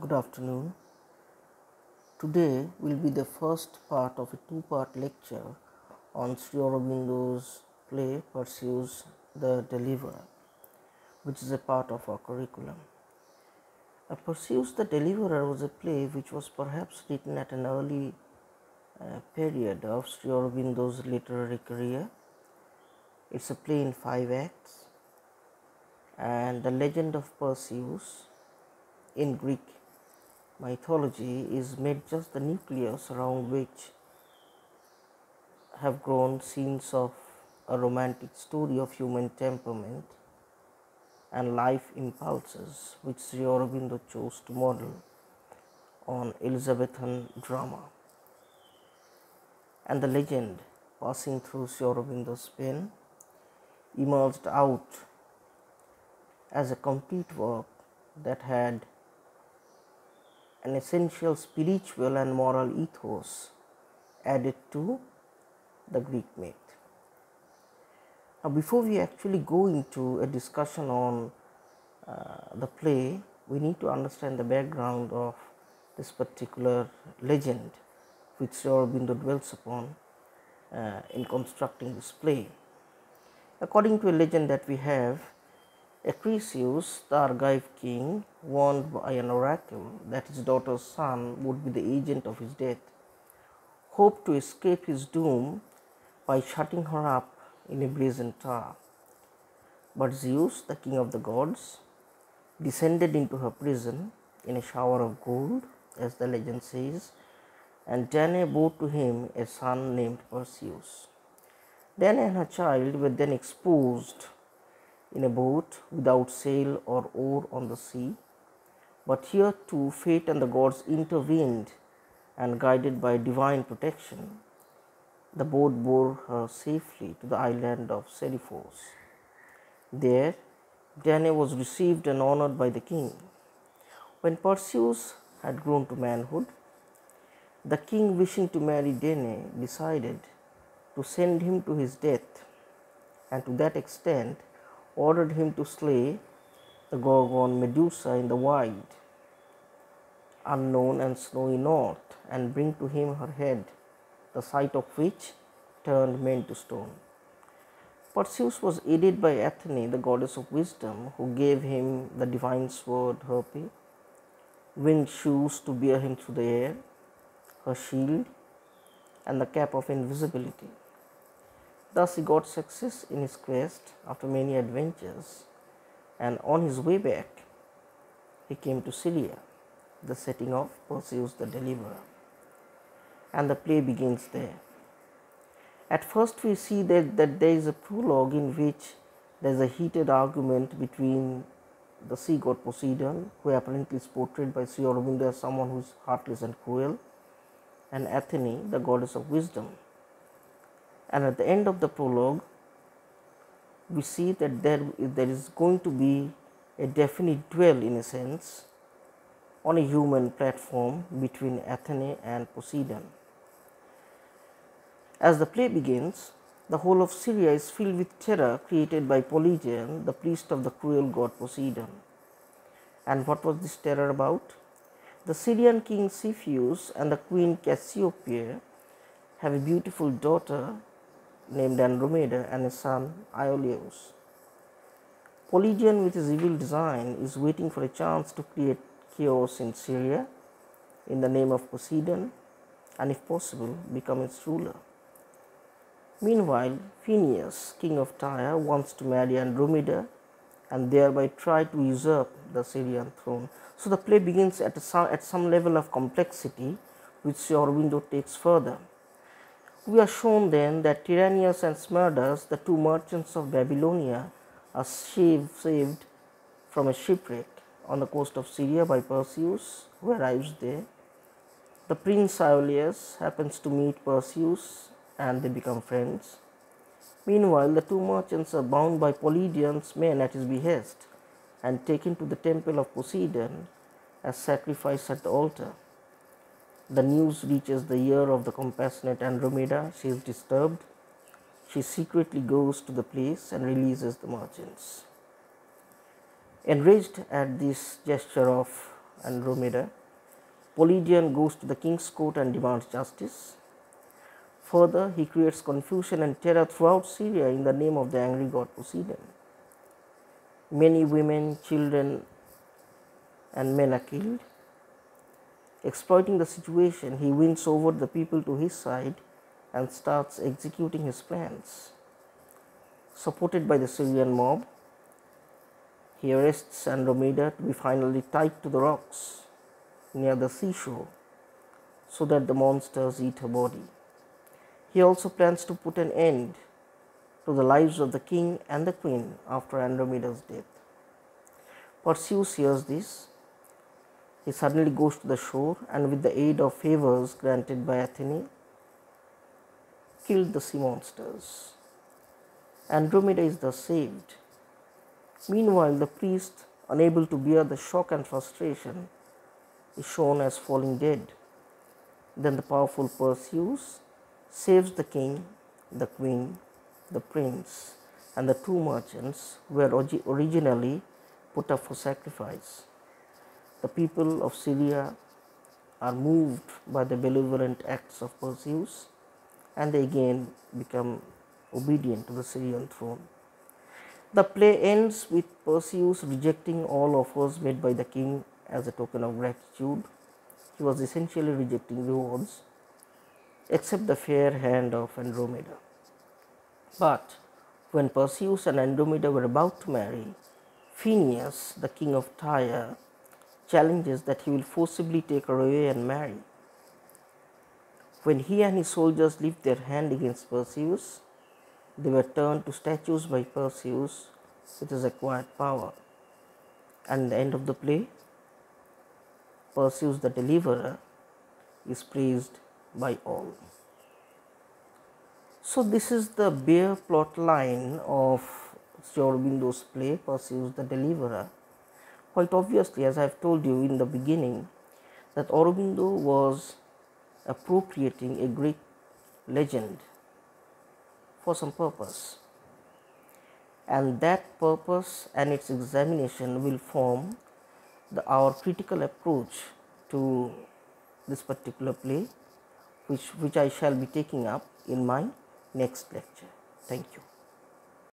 Good afternoon. Today will be the first part of a two-part lecture on Sri Aurobindo's play Perseus the Deliverer, which is a part of our curriculum. Perseus the Deliverer was a play which was perhaps written at an early period of Sri Aurobindo's literary career. It's a play in 5 acts, and the legend of Perseus in Greek mythology is made just the nucleus around which have grown scenes of a romantic story of human temperament and life impulses which Sri Aurobindo chose to model on Elizabethan drama. And the legend passing through Sri Aurobindo's pen emerged out as a complete work that had an essential spiritual and moral ethos added to the Greek myth. Now, before we actually go into a discussion on the play, we need to understand the background of this particular legend which Sri Aurobindo dwells upon in constructing this play. According to a legend that we have, Perseus, the Argive king, warned by an oracle that his daughter's son would be the agent of his death, hoped to escape his doom by shutting her up in a brazen tower. But Zeus, the king of the gods, descended into her prison in a shower of gold, as the legend says, and Danae bore to him a son named Perseus. Danae and her child were then exposed in a boat without sail or oar on the sea, but here too fate and the gods intervened, and guided by divine protection, the boat bore her safely to the island of Seriphos. There Danae was received and honored by the king. When Perseus had grown to manhood, the king, wishing to marry Danae, decided to send him to his death, and to that extent ordered him to slay the Gorgon Medusa in the wide, unknown and snowy north, and bring to him her head, the sight of which turned men to stone. Perseus was aided by Athene, the goddess of wisdom, who gave him the divine sword Herpe, winged shoes to bear him through the air, her shield, and the cap of invisibility. Thus he got success in his quest after many adventures, and on his way back he came to Syria, the setting of Perseus the Deliverer, and the play begins there. At first we see that there is a prologue in which there is a heated argument between the sea god Poseidon, who apparently is portrayed by Sri Aurobindo as someone who is heartless and cruel, and Athene, the goddess of wisdom. And at the end of the prologue, we see that there is going to be a definite duel, in a sense, on a human platform between Athene and Poseidon. As the play begins, the whole of Syria is filled with terror created by Polygeon, the priest of the cruel god Poseidon. And what was this terror about? The Syrian king Cepheus and the queen Cassiopeia have a beautiful daughter named Andromeda and a son Iolaus. Polygeon, with his evil design, is waiting for a chance to create chaos in Syria in the name of Poseidon, and if possible become its ruler. Meanwhile, Phineus, king of Tyre, wants to marry Andromeda and thereby try to usurp the Syrian throne. So the play begins at some level of complexity, which Sri Aurobindo takes further. We are shown then that Tyrannus and Smerdus, the two merchants of Babylonia, are saved from a shipwreck on the coast of Syria by Perseus, who arrives there. The prince Iolaus happens to meet Perseus and they become friends. Meanwhile, the two merchants are bound by Polygeon's men at his behest and taken to the temple of Poseidon as sacrifice at the altar. The news reaches the ear of the compassionate Andromeda. She is disturbed. She secretly goes to the place and releases the merchants. Enraged at this gesture of Andromeda, Polydion goes to the king's court and demands justice. Further, he creates confusion and terror throughout Syria in the name of the angry god Poseidon. Many women, children, and men are killed. Exploiting the situation, he wins over the people to his side and starts executing his plans. Supported by the Syrian mob, he arrests Andromeda to be finally tied to the rocks near the seashore so that the monsters eat her body. He also plans to put an end to the lives of the king and the queen after Andromeda's death. Perseus hears this. He suddenly goes to the shore and, with the aid of favors granted by Athene, killed the sea monsters. Andromeda is thus saved. Meanwhile, the priest, unable to bear the shock and frustration, is shown as falling dead. Then the powerful Perseus saves the king, the queen, the prince, and the two merchants who were originally put up for sacrifice. The people of Syria are moved by the benevolent acts of Perseus, and they again become obedient to the Syrian throne. The play ends with Perseus rejecting all offers made by the king as a token of gratitude. He was essentially rejecting rewards, except the fair hand of Andromeda. But when Perseus and Andromeda were about to marry, Phineus, the king of Tyre, challenges that he will forcibly take her away and marry. When he and his soldiers lift their hand against Perseus, they were turned to statues by Perseus with his acquired power. And at the end of the play, Perseus the deliverer is praised by all. So this is the bare plot line of Aurobindo's play, Perseus the Deliverer. Quite obviously, as I have told you in the beginning, that Aurobindo was appropriating a Greek legend for some purpose, and that purpose and its examination will form our critical approach to this particular play, which I shall be taking up in my next lecture. Thank you.